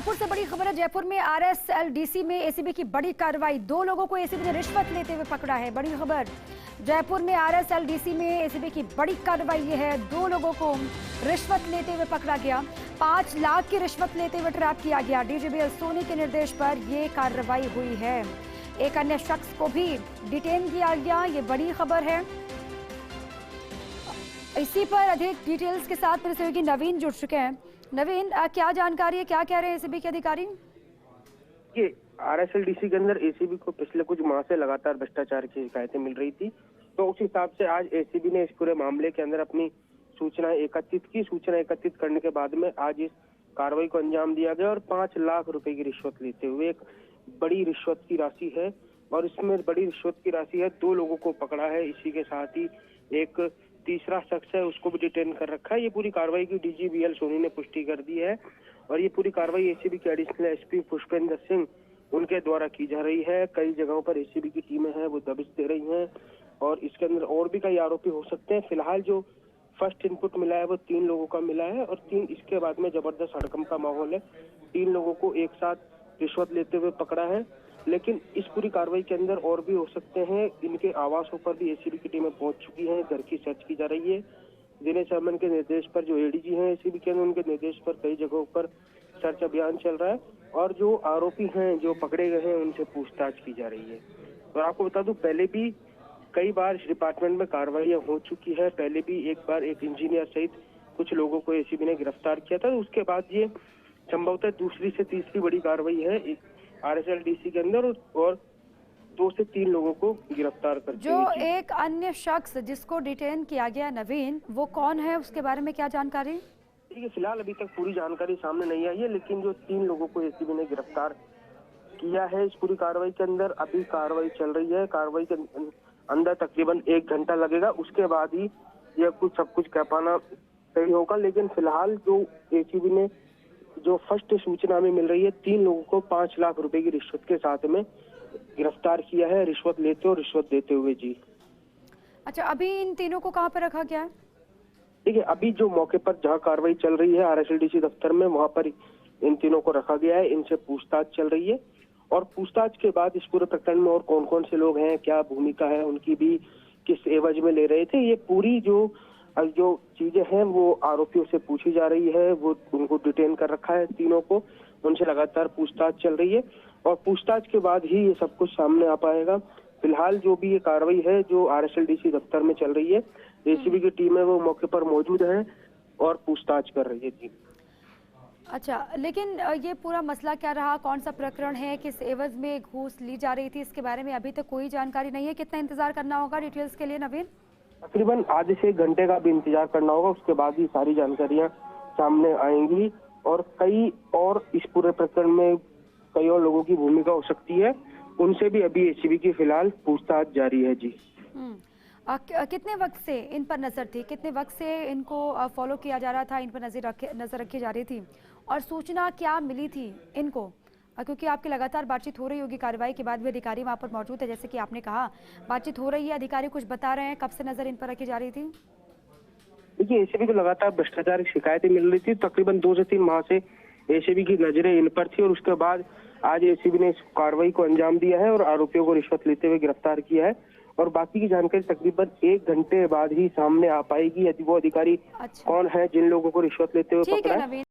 जयपुर से बड़ी खबर है। जयपुर में आरएसएलडीसी में एसीबी की बड़ी कार्रवाई। 2 लोगों को एसीबी ने रिश्वत लेते हुए पकड़ा है। बड़ी खबर, जयपुर में आरएसएलडीसी में एसीबी की बड़ी कार्रवाई ये है। 2 लोगों को रिश्वत लेते हुए पकड़ा गया। 5 लाख की रिश्वत लेते हुए ट्रैप किया गया। डीजीपी सोनी के निर्देश पर ये कार्रवाई हुई है। एक अन्य शख्स को भी डिटेन किया गया। ये बड़ी खबर है। इसी पर अधिक डिटेल्स के साथ मेरे सहयोगी नवीन जुड़ चुके हैं। नवीन, क्या जानकारी है, क्या कह रहे हैं एसीबी के अधिकारी? ये आरएसएलडीसी के अंदर एसीबी को पिछले कुछ माह से लगातार भ्रष्टाचार की शिकायतें मिल रही थी, तो उस हिसाब से आज एसीबी ने इस पूरे मामले के अंदर अपनी सूचनाएं एकत्रित की। सूचना एकत्रित करने के बाद में आज इस कार्रवाई को अंजाम दिया गया और 5 लाख रुपए की रिश्वत लेते हुए एक बड़ी रिश्वत की राशि है, और इसमें बड़ी रिश्वत की राशि है। 2 लोगों को पकड़ा है। इसी के साथ ही एक तीसरा शख्स है, उसको भी डिटेन कर रखा है। ये पूरी कार्रवाई की डीजीपी सोनी ने पुष्टि कर दी है, और ये पूरी कार्रवाई एसीबी के एडिशनल एसपी पुष्पेंद्र सिंह उनके द्वारा की जा रही है। कई जगहों पर एसीबी की टीमें हैं, वो दबिश दे रही हैं, और इसके अंदर और भी कई आरोपी हो सकते हैं। फिलहाल जो फर्स्ट इनपुट मिला है वो 3 लोगों का मिला है, और 3 इसके बाद में जबरदस्त हड़कंप का माहौल है। 3 लोगों को एक साथ रिश्वत लेते हुए पकड़ा है, लेकिन इस पूरी कार्रवाई के अंदर और भी हो सकते हैं। इनके आवासों पर भी एसीबी की टीमें पहुंच चुकी हैं। घर की सर्च की जा रही है। दिनेश शर्मन के निर्देश पर जो एडीजी हैं एसीबी के अंदर, उनके निर्देश पर कई जगहों पर सर्च अभियान चल रहा है, और जो आरोपी हैं जो पकड़े गए हैं उनसे पूछताछ की जा रही है। और आपको बता दूं, पहले भी कई बार इस डिपार्टमेंट में कार्रवाइयां हो चुकी है। पहले भी एक बार एक इंजीनियर सहित कुछ लोगों को एसीबी ने गिरफ्तार किया था। उसके बाद ये संभवतः दूसरी से तीसरी बड़ी कार्रवाई है आरएसएलडीसी के अंदर, और 2 से 3 लोगों को गिरफ्तार करते जो एक अन्य शख्स जिसको डिटेन किया गया नवीन, वो कौन है, उसके बारे में क्या जानकारी? देखिए, फिलहाल अभी तक पूरी जानकारी सामने नहीं आई है, लेकिन जो 3 लोगों को एसीबी ने गिरफ्तार किया है इस पूरी कार्रवाई के अंदर। अभी कार्रवाई चल रही है। कार्रवाई के अंदर तकरीबन 1 घंटा लगेगा, उसके बाद ही यह सब कुछ कह पाना सही होगा। लेकिन फिलहाल जो एसीबी ने जो फर्स्ट सूचना में मिल रही है, 3 लोगों को 5 लाख रुपए की रिश्वत के साथ में गिरफ्तार किया है, रिश्वत लेते और रिश्वत देते हुए। जी अच्छा, अभी इन तीनों को कहाँ पर रखा गया है? देखिए, अभी जो मौके पर जहाँ कार्रवाई चल रही है आरएसएलडीसी दफ्तर में, वहाँ पर इन तीनों को रखा गया है। इनसे पूछताछ चल रही है, और पूछताछ के बाद इस पूरे प्रकरण में और कौन कौन से लोग हैं, क्या भूमिका है उनकी, भी किस एवज में ले रहे थे, ये पूरी जो चीजें हैं वो आरोपियों से पूछी जा रही है। वो उनको डिटेन कर रखा है तीनों को, उनसे लगातार पूछताछ चल रही है, और पूछताछ के बाद ही ये सब कुछ सामने आ पाएगा। फिलहाल जो भी ये कार्रवाई है जो आरएसएलडीसी दफ्तर में चल रही है, एसीबी की टीम है वो मौके पर मौजूद है और पूछताछ कर रही है। जी अच्छा, लेकिन ये पूरा मसला क्या रहा, कौन सा प्रकरण है, किस एवज में घूस ली जा रही थी, इसके बारे में अभी तक कोई जानकारी नहीं है। कितना इंतजार करना होगा डिटेल्स के लिए नवीन? तकरीबन आधे से 1 घंटे का भी इंतजार करना होगा, उसके बाद ही सारी जानकारियां सामने आएंगी। और कई और इस पूरे प्रकरण में कई और लोगों की भूमिका हो सकती है, उनसे भी अभी एसीबी की फिलहाल पूछताछ जारी है। जी कितने वक्त से इन पर नजर थी, कितने वक्त से इनको फॉलो किया जा रहा था, इन पर नजर रखी जा रही थी, और सूचना क्या मिली थी इनको? क्योंकि आपकी लगातार बातचीत हो रही होगी, कार्रवाई के बाद भी अधिकारी वहां पर मौजूद है, जैसे कि आपने कहा बातचीत हो रही है, अधिकारी कुछ बता रहे हैं, कब से नजर इन पर रखी जा रही थी? देखिए, एसीबी को लगातार भ्रष्टाचार की शिकायतें मिल रही थी। तकरीबन 2 से 3 माह से एसीबी की नजरें इन पर थी, और उसके बाद आज एसीबी ने इस कार्रवाई को अंजाम दिया है और आरोपियों को रिश्वत लेते हुए गिरफ्तार किया है। और बाकी की जानकारी तकरीबन 1 घंटे बाद ही सामने आ पाएगी, यदि वो अधिकारी कौन है जिन लोगों को रिश्वत लेते हुए पकड़ा है।